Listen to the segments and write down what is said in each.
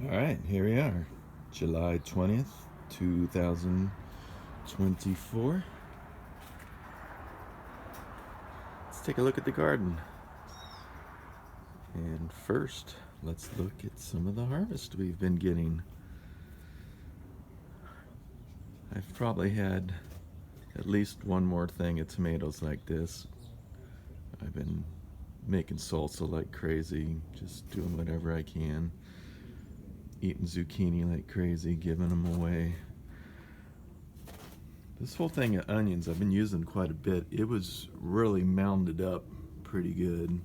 All right, here we are, July 20th, 2024. Let's take a look at the garden. And first, let's look at some of the harvest we've been getting. I've probably had at least one more thing of tomatoes like this. I've been making salsa like crazy, just doing whatever I can. Eating zucchini like crazy, giving them away. This whole thing of onions I've been using quite a bit. It was really mounded up pretty good.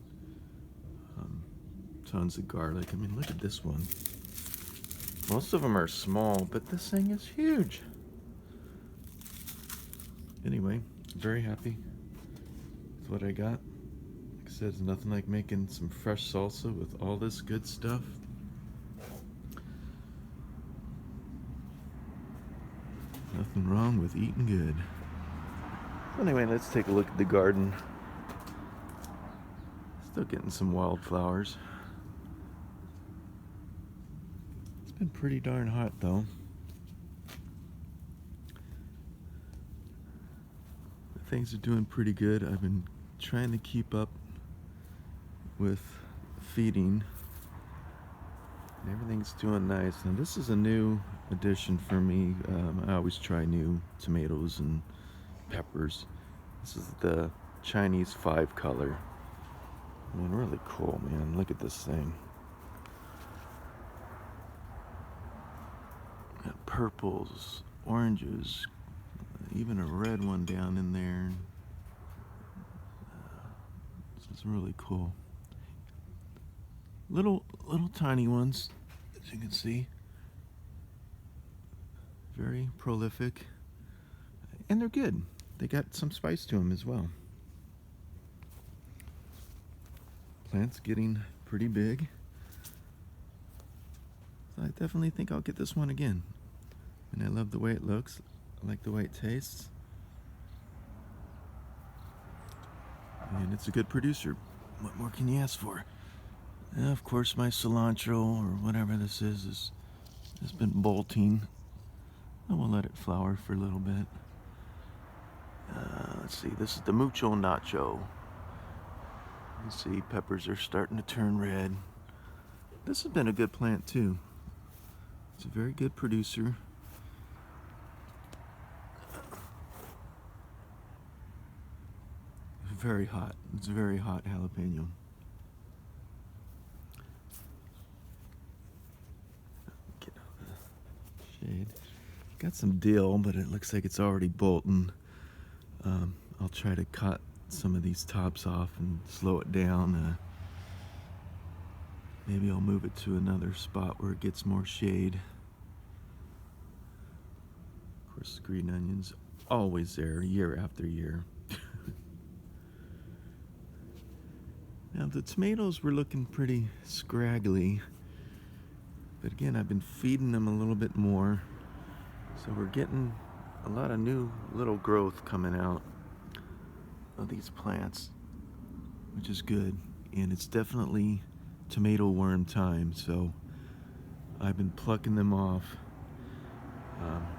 Tons of garlic. I mean, look at this one. Most of them are small, but this thing is huge. Anyway, very happy with what I got. Like I said, it's nothing like making some fresh salsa with all this good stuff. Nothing wrong with eating good. Anyway, let's take a look at the garden. Still getting some wildflowers. It's been pretty darn hot though. But things are doing pretty good. I've been trying to keep up with feeding. And everything's doing nice. Now this is a new addition for me. I always try new tomatoes and peppers. This is the Chinese 5-color. I mean, really cool, man. Look at this thing. Got purples, oranges, even a red one down in there. This is really cool. Little tiny ones, as you can see. Very prolific. And they're good. They got some spice to them as well. Plant's getting pretty big. So I definitely think I'll get this one again. And I love the way it looks. I like the way it tastes. And it's a good producer. What more can you ask for? And of course my cilantro, or whatever this is has been bolting. I will let it flower for a little bit. Let's see, this is the Mucho Nacho. You see, peppers are starting to turn red. This has been a good plant too. It's a very good producer. Very hot. It's a very hot jalapeno. Get out the shade. Got some dill, but it looks like it's already bolting. I'll try to cut some of these tops off and slow it down. Maybe I'll move it to another spot where it gets more shade. Of course, green onions always there, year after year. Now the tomatoes were looking pretty scraggly, but again, I've been feeding them a little bit more, so we're getting a lot of new little growth coming out of these plants, which is good. And it's definitely tomato worm time, so I've been plucking them off.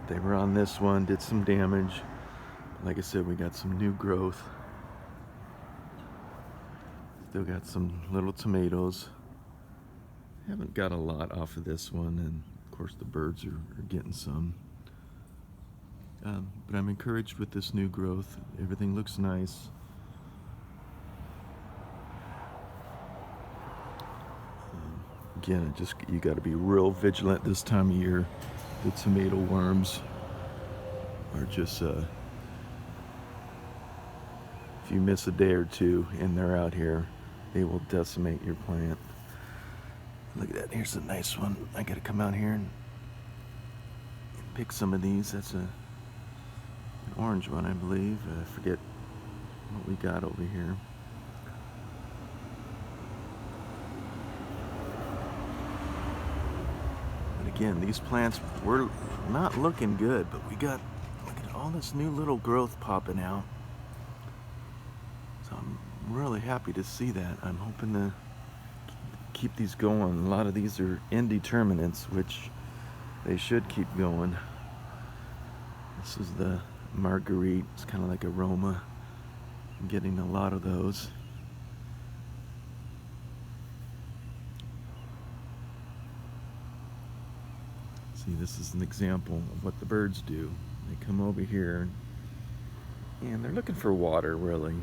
They were on this one, did some damage. Like I said, we got some new growth. Still got some little tomatoes. Haven't got a lot off of this one, and of course the birds are getting some. But I'm encouraged with this new growth. Everything looks nice. Again, you got to be real vigilant this time of year. The tomato worms are just, if you miss a day or two and they're out here, they will decimate your plant. Look at that, here's a nice one. I gotta come out here and pick some of these. That's an orange one, I believe. I forget what we got over here. But again, these plants were not looking good, but we got, look at all this new little growth popping out. So I'm really happy to see that. I'm hoping to keep these going. A lot of these are indeterminates, which they should keep going. This is the Marguerite. It's kind of like a Roma. I'm getting a lot of those. See, this is an example of what the birds do. They come over here and they're looking for water, really.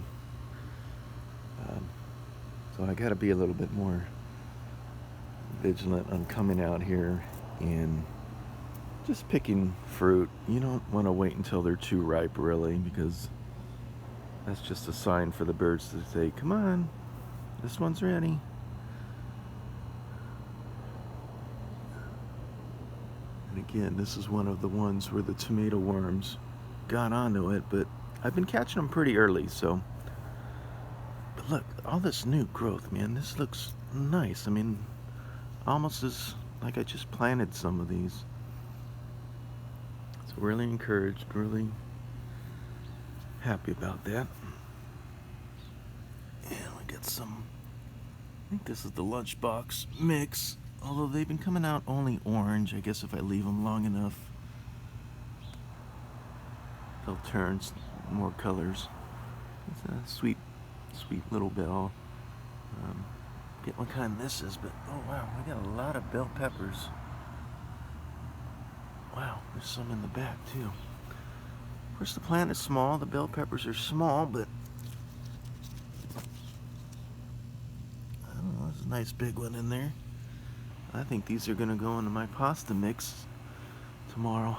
So I got to be a little bit more vigilant on coming out here and just picking fruit. You don't want to wait until they're too ripe, really, because that's just a sign for the birds to say, come on, this one's ready. And again, this is one of the ones where the tomato worms got onto it, but I've been catching them pretty early, so. But look, all this new growth, man, this looks nice. I mean, almost as like I just planted some of these. So really encouraged, really happy about that. And we got some, I think this is the lunchbox mix, although they've been coming out only orange. I guess if I leave them long enough, they'll turn more colors. It's a sweet little bell. Get what kind this is, but oh wow, we got a lot of bell peppers. Wow, there's some in the back too. Of course, the plant is small. The bell peppers are small, but I don't know. There's a nice big one in there. I think these are gonna go into my pasta mix tomorrow.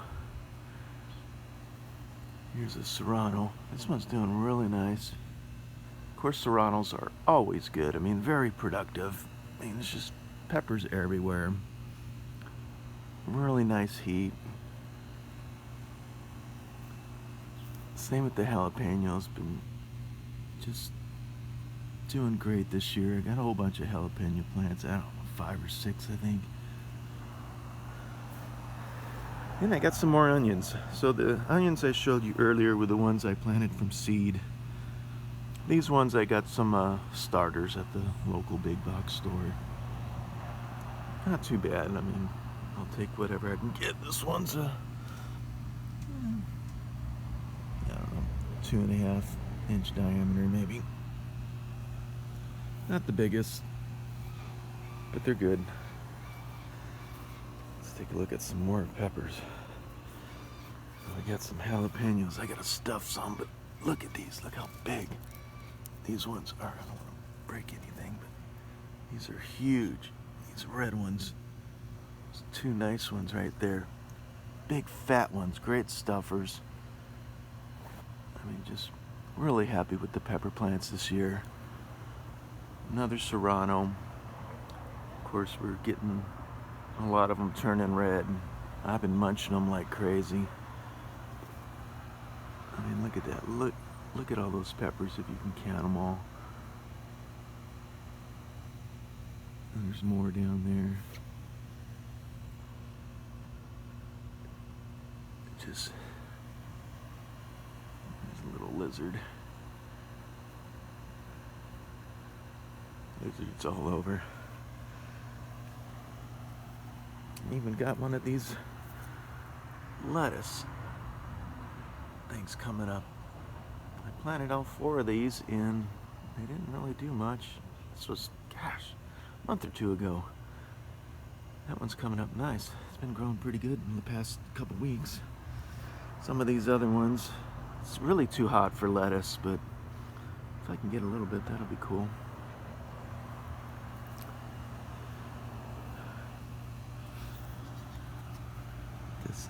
Here's a Serrano. This one's doing really nice. Of course, Serranos are always good. I mean, very productive. I mean, it's just peppers everywhere. Really nice heat. Same with the jalapenos. Been just doing great this year. I got a whole bunch of jalapeno plants. I don't know, 5 or 6, I think. And I got some more onions. So the onions I showed you earlier were the ones I planted from seed. These ones I got some starters at the local big box store. Not too bad. I mean, I'll take whatever I can get. This one's I don't know, 2.5 inch diameter maybe. Not the biggest, but they're good. Let's take a look at some more peppers. I got some jalapenos. I gotta stuff some, but look at these. Look how big these ones are. I don't want to break anything, but these are huge. These red ones. There's 2 nice ones right there. Big fat ones, great stuffers. I mean, just really happy with the pepper plants this year. Another Serrano. Of course, we're getting a lot of them turning red. I've been munching them like crazy. I mean, look at that. Look at all those peppers if you can count them all. And there's more down there. Just, there's a little lizard. Lizards all over. Even got one of these lettuce things coming up. I planted all 4 of these and they didn't really do much. This was, gosh, a month or 2 ago. That one's coming up nice. It's been growing pretty good in the past couple weeks. Some of these other ones, it's really too hot for lettuce, but if I can get a little bit, that'll be cool. This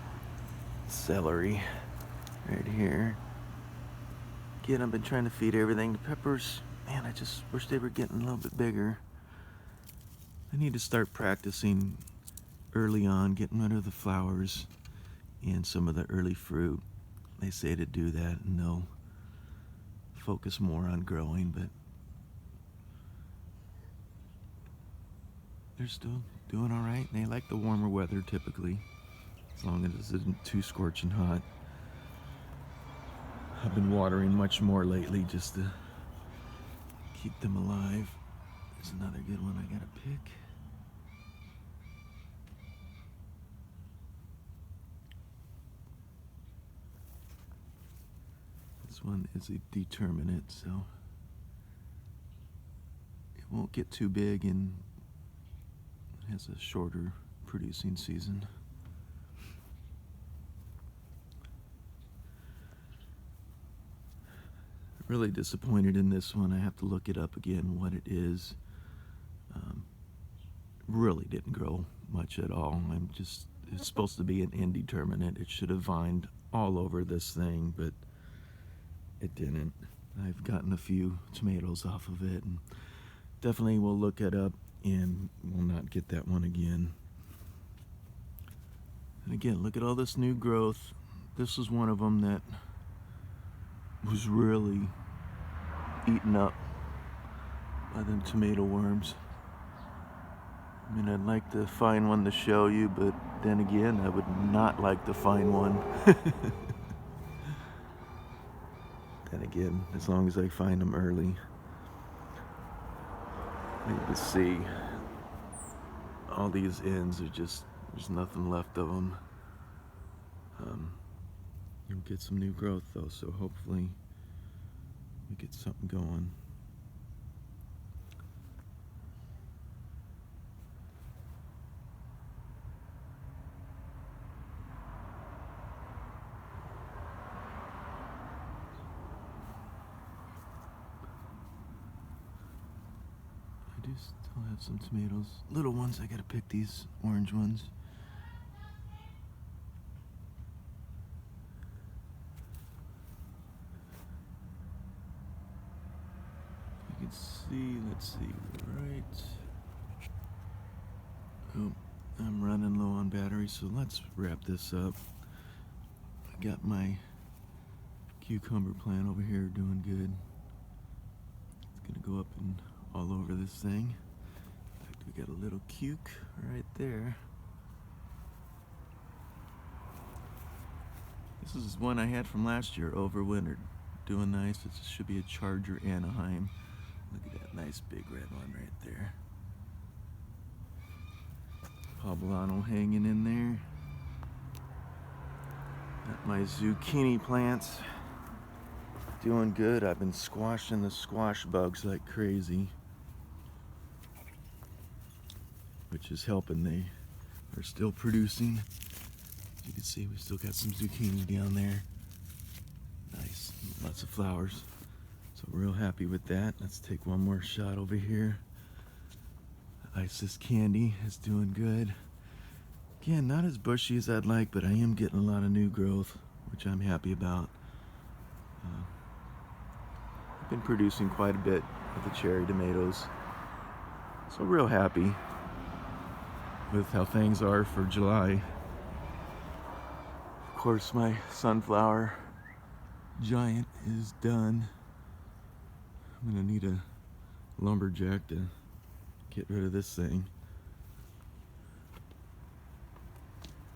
celery right here. Again, I've been trying to feed everything. The peppers, man, I just wish they were getting a little bit bigger. I need to start practicing early on, getting rid of the flowers and some of the early fruit. They say to do that and they'll focus more on growing, but they're still doing all right. They like the warmer weather typically, as long as it isn't too scorching hot. I've been watering much more lately just to keep them alive. There's another good one I gotta pick. This one is a determinate, so it won't get too big and has a shorter producing season. Really disappointed in this one. I have to look it up again what it is. Really didn't grow much at all. It's supposed to be an indeterminate. It should have vined all over this thing, but it didn't. I've gotten a few tomatoes off of it, and definitely will look it up and will not get that one again. And again, look at all this new growth. This is one of them that was really eaten up by them tomato worms. I mean, I'd like to find one to show you, but then again, I would not like to find one. Then again, as long as I find them early. You can see all these ends are just, there's nothing left of them. You'll get some new growth though, so hopefully we get something going. I do still have some tomatoes. Little ones, I gotta pick these orange ones. You can see, let's see, right. Oh, I'm running low on battery, so let's wrap this up. I got my cucumber plant over here doing good. It's gonna go up and all over this thing. In fact, we got a little cuke right there. This is one I had from last year, overwintered. Doing nice. It should be a Charger Anaheim. Look at that nice big red one right there. Poblano hanging in there. Got my zucchini plants doing good. I've been squashing the squash bugs like crazy, which is helping. They are still producing. As you can see, we still got some zucchini down there. Nice, lots of flowers. So real happy with that. Let's take one more shot over here. Isis Candy is doing good. Again, not as bushy as I'd like, but I am getting a lot of new growth, which I'm happy about. I've been producing quite a bit of the cherry tomatoes. So real happy with how things are for July. Of course, my sunflower giant is done. I'm gonna need a lumberjack to get rid of this thing.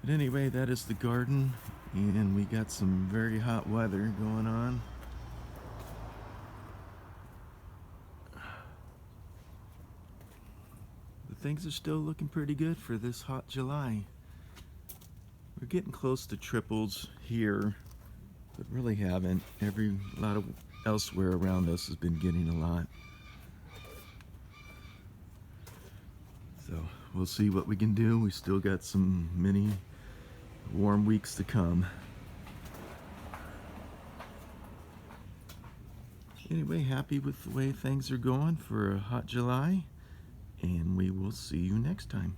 But anyway, that is the garden, and we got some very hot weather going on. But things are still looking pretty good for this hot July. We're getting close to triples here, but really haven't. A lot of elsewhere around us has been getting a lot. So we'll see what we can do. We still got some many warm weeks to come. Anyway, happy with the way things are going for a hot July, and we will see you next time.